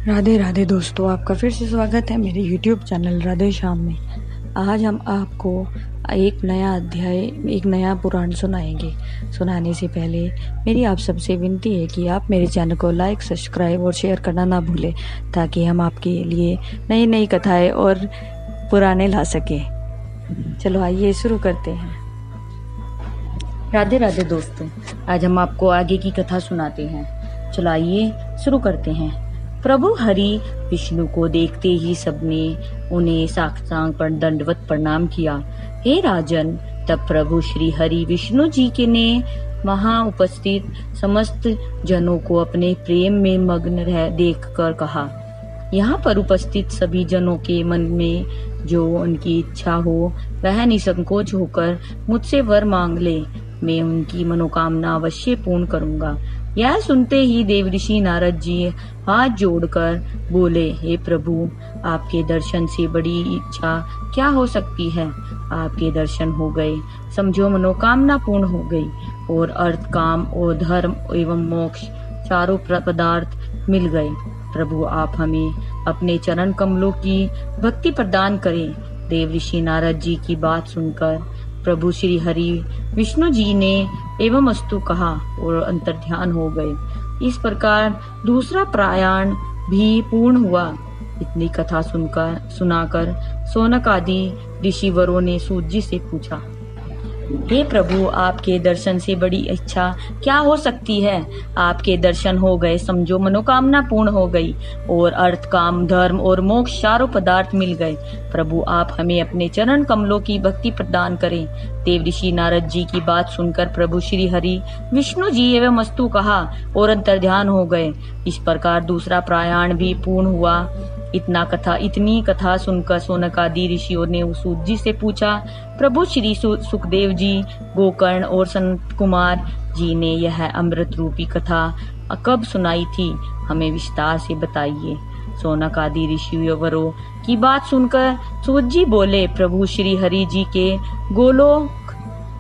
राधे राधे दोस्तों, आपका फिर से स्वागत है मेरे YouTube चैनल राधे श्याम में। आज हम आपको एक नया अध्याय, एक नया पुराण सुनाएंगे। सुनाने से पहले मेरी आप सबसे विनती है कि आप मेरे चैनल को लाइक, सब्सक्राइब और शेयर करना ना भूलें, ताकि हम आपके लिए नई नई कथाएं और पुराने ला सकें। चलो आइए शुरू करते हैं। राधे राधे दोस्तों, आज हम आपको आगे की कथा सुनाते हैं। चलो आइए शुरू करते हैं। प्रभु हरि विष्णु को देखते ही सबने उन्हें साष्टांग पर दंडवत प्रणाम किया। हे राजन, तब प्रभु श्री हरि विष्णु जी के ने वहां उपस्थित समस्त जनों को अपने प्रेम में मग्न रह देखकर कहा, यहाँ पर उपस्थित सभी जनों के मन में जो उनकी इच्छा हो वह निसंकोच होकर मुझसे वर मांग ले, मैं उनकी मनोकामना अवश्य पूर्ण करूंगा। यह सुनते ही देवऋषि नारद जी हाथ जोड़कर बोले, हे प्रभु, आपके दर्शन से बड़ी इच्छा क्या हो सकती है। आपके दर्शन हो गए, समझो मनोकामना पूर्ण हो गई, और अर्थ, काम और धर्म एवं मोक्ष चारों पदार्थ मिल गए। प्रभु, आप हमें अपने चरण कमलों की भक्ति प्रदान करें। देवऋषि नारद जी की बात सुनकर प्रभु श्री हरि विष्णु जी ने एवं अस्तु कहा और अंतर्ध्यान हो गए। इस प्रकार दूसरा प्रयाण भी पूर्ण हुआ। इतनी कथा सुनाकर सौनक आदि ऋषिवरों ने सूत जी से पूछा, हे प्रभु, आपके दर्शन से बड़ी इच्छा क्या हो सकती है। आपके दर्शन हो गए, समझो मनोकामना पूर्ण हो गई, और अर्थ, काम, धर्म और मोक्ष चारों पदार्थ मिल गए। प्रभु, आप हमें अपने चरण कमलों की भक्ति प्रदान करें। देवऋषि नारद जी की बात सुनकर प्रभु श्री हरि विष्णु जी एवं अस्तु कहा और अंतर्ध्यान हो गए। इस प्रकार दूसरा प्रयाण भी पूर्ण हुआ। इतनी कथा सुनकर सौनक आदि ऋषियों ने सूत जी से पूछा, प्रभु श्री सुखदेव जी, गोकर्ण और संत कुमार जी ने यह अमृत रूपी कथा कब सुनाई थी, हमें विस्तार से बताइए। सौनक आदि ऋषिवरों की बात सुनकर सूत जी बोले, प्रभु श्री हरि जी के गोलोक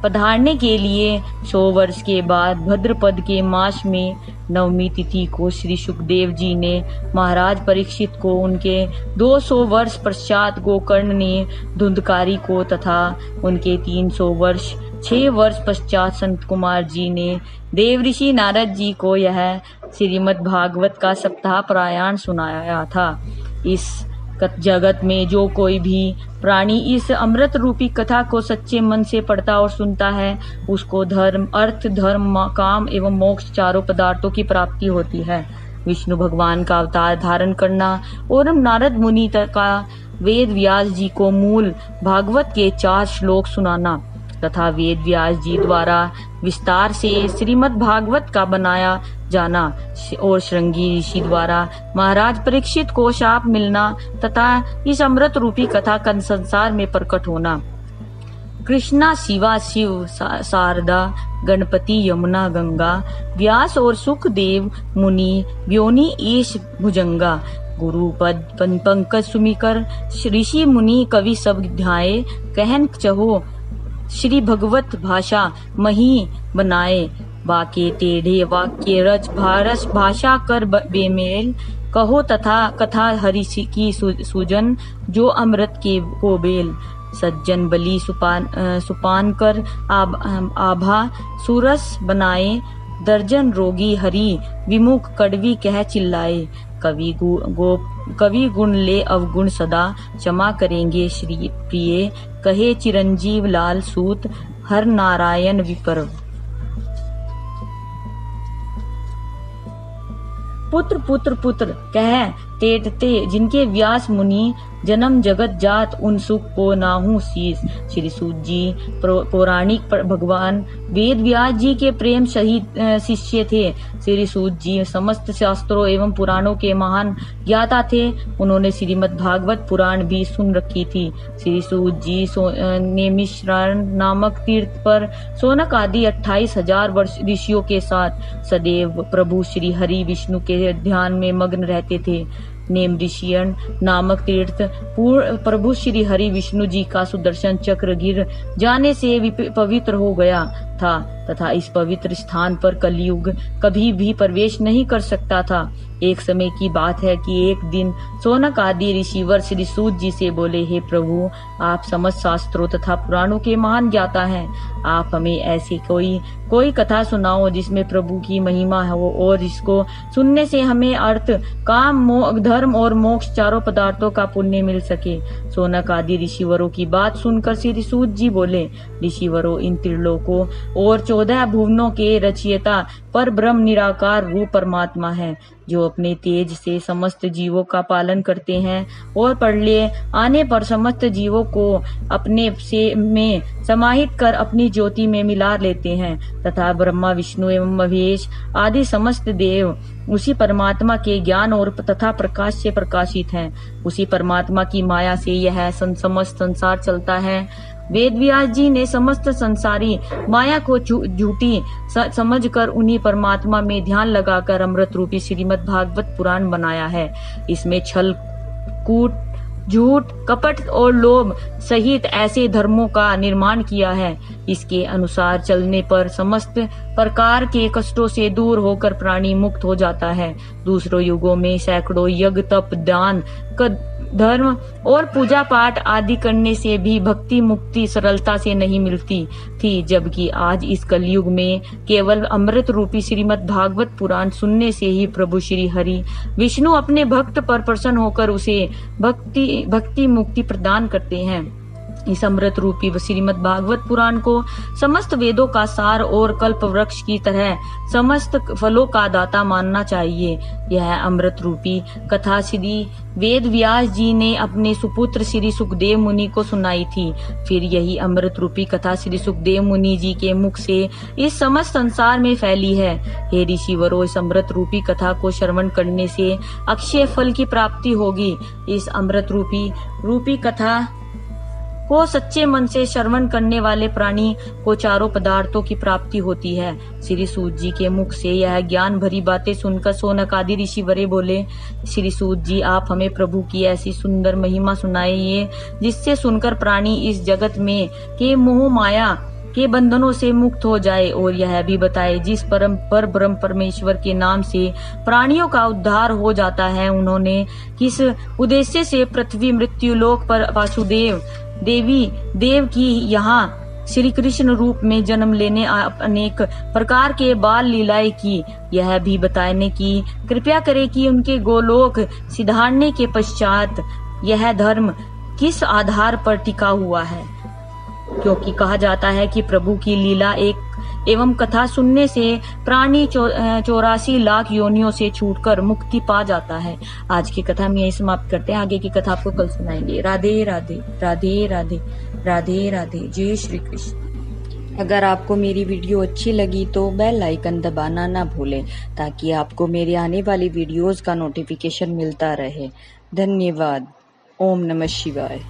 पधारने के लिए 100 वर्ष के बाद भद्रपद के मास में नवमी तिथि को श्री सुखदेव जी ने महाराज परीक्षित को, उनके 200 वर्ष पश्चात गोकर्ण ने धुंधकारी को, तथा उनके 300 वर्ष 6 वर्ष पश्चात संत कुमार जी ने देवऋषि नारद जी को यह श्रीमद् भागवत का सप्ताह प्रयाण सुनाया था। इस जगत में जो कोई भी प्राणी इस अमृत रूपी कथा को सच्चे मन से पढ़ता और सुनता है, उसको धर्म, अर्थ, धर्म, काम एवं मोक्ष चारों पदार्थों की प्राप्ति होती है। विष्णु भगवान का अवतार धारण करना और नारद मुनि का वेद व्यास जी को मूल भागवत के 4 श्लोक सुनाना तथा वेद व्यास जी द्वारा विस्तार से श्रीमद् भागवत का बनाया जाना और श्रृंगी ऋषि द्वारा महाराज परीक्षित को शाप मिलना तथा इस अमृत रूपी कथा का संसार में प्रकट होना। कृष्णा, शिवा, शिव, शारदा, गणपति, यमुना, गंगा, व्यास और सुखदेव मुनि, व्योनि, ईश, भुजंगा, गुरु पद पंकज सुमिकर, ऋषि मुनि कवि सब ध्याये, कहन चहो श्री भगवत भाषा मही बनाए, बाके टेढ़े वाक्य रच भारस भाषा कर बेमेल, कहो तथा कथा हरि की सुजन, जो अमृत के को बेल, सज्जन बलि सुपान कर आभा सुरस बनाए, दर्जन रोगी हरि विमुख कड़वी कह चिल्लाए, कवि गुण ले अवगुण सदा, क्षमा करेंगे श्री प्रिय, कहे चिरंजीव लाल सूत, हर नारायण विपर। पुत्र पुत्र पुत्र कह टेटते, जिनके व्यास मुनि जन्म जगत जात, उन सुख को नाहू शीस। श्री सूत जी पौराणिक भगवान वेद व्यास जी के प्रेम सहित शिष्य थे। श्री सूत जी समस्त शास्त्रों एवं पुराणों के महान ज्ञाता थे। उन्होंने श्रीमद् भागवत पुराण भी सुन रखी थी। श्री सूत जी ने मिश्रण नामक तीर्थ पर सौनक आदि 28,000 वर्ष ऋषियों के साथ सदैव प्रभु श्री हरि विष्णु के ध्यान में मग्न रहते थे। नेम ऋषियन नामक तीर्थ प्रभु श्री हरि विष्णु जी का सुदर्शन चक्र गिर जाने से पवित्र हो गया था। था तथा इस पवित्र स्थान पर कलयुग कभी भी प्रवेश नहीं कर सकता था। एक समय की बात है कि एक दिन सोनक आदि ऋषिवर श्री सूत जी से बोले, हे प्रभु, आप समस्त शास्त्रों तथा पुराणों के महान ज्ञाता हैं। आप हमें ऐसी कोई कथा सुनाओ जिसमें प्रभु की महिमा हो और इसको सुनने से हमें अर्थ, काम, धर्म और मोक्ष चारों पदार्थों का पुण्य मिल सके। सोनक आदि ऋषिवरों की बात सुनकर श्री सूत जी बोले, ऋषिवरों, इन त्रिलोकों और 14 भुवनों के रचयिता पर ब्रह्म निराकार रूप परमात्मा है, जो अपने तेज से समस्त जीवों का पालन करते हैं और प्रलय आने पर समस्त जीवों को अपने से में समाहित कर अपनी ज्योति में मिला लेते हैं तथा ब्रह्मा, विष्णु एवं महेश आदि समस्त देव उसी परमात्मा के ज्ञान और तथा प्रकाश से प्रकाशित हैं। उसी परमात्मा की माया से यह समस्त संसार चलता है। वेद व्यास जी ने समस्त संसारी माया को झूठी समझकर उन्हीं परमात्मा में ध्यान लगाकर अमृत रूपी श्रीमद् भागवत पुराण बनाया है। इसमें छल, कूट, झूठ, कपट और लोभ सहित ऐसे धर्मों का निर्माण किया है। इसके अनुसार चलने पर समस्त प्रकार के कष्टों से दूर होकर प्राणी मुक्त हो जाता है। दूसरों युगों में सैकड़ों यज्ञ, तप, दान, धर्म और पूजा पाठ आदि करने से भी भक्ति मुक्ति सरलता से नहीं मिलती थी, जबकि आज इस कलयुग में केवल अमृत रूपी श्रीमद् भागवत पुराण सुनने से ही प्रभु श्री हरि विष्णु अपने भक्त पर प्रसन्न होकर उसे भक्ति मुक्ति प्रदान करते हैं। इस अमृत रूपी श्रीमद् भागवत पुराण को समस्त वेदों का सार और कल्प वृक्ष की तरह समस्त फलों का दाता मानना चाहिए। यह अमृत रूपी कथा श्री वेद व्यास जी ने अपने सुपुत्र श्री सुखदेव मुनि को सुनाई थी। फिर यही अमृत रूपी कथा श्री सुखदेव मुनि जी के मुख से इस समस्त संसार में फैली है। हे ऋषिवरों, इस अमृत रूपी कथा को श्रवण करने से अक्षय फल की प्राप्ति होगी। इस अमृत रूपी कथा को सच्चे मन से श्रवण करने वाले प्राणी को चारों पदार्थों की प्राप्ति होती है। श्री सूत जी के मुख से यह ज्ञान भरी बातें सुनकर सोनक आदि ऋषिवरे बोले, श्री सूत जी, आप हमें प्रभु की ऐसी सुंदर महिमा सुनाइए जिससे सुनकर प्राणी इस जगत में के मोह माया के बंधनों से मुक्त हो जाए, और यह भी बताए जिस पर ब्रह्म परमेश्वर के नाम से प्राणियों का उद्धार हो जाता है, उन्होंने किस उद्देश्य से पृथ्वी मृत्युलोक पर वासुदेव देव की यहाँ श्री कृष्ण रूप में जन्म लेने अनेक प्रकार के बाल लीलाएं की, यह भी बताने की कृपया करे कि उनके गोलोक सिधारने के पश्चात यह धर्म किस आधार पर टिका हुआ है। क्योंकि कहा जाता है कि प्रभु की लीला एवं कथा सुनने से प्राणी 84 लाख योनियों से छूटकर मुक्ति पा जाता है। आज की कथा में यही समाप्त करते हैं। आगे की कथा आपको कल सुनाएंगे। राधे राधे राधे राधे राधे राधे। जय श्री कृष्ण। अगर आपको मेरी वीडियो अच्छी लगी तो बेल आइकन दबाना ना भूलें, ताकि आपको मेरे आने वाली वीडियोस का नोटिफिकेशन मिलता रहे। धन्यवाद। ओम नमः शिवाय।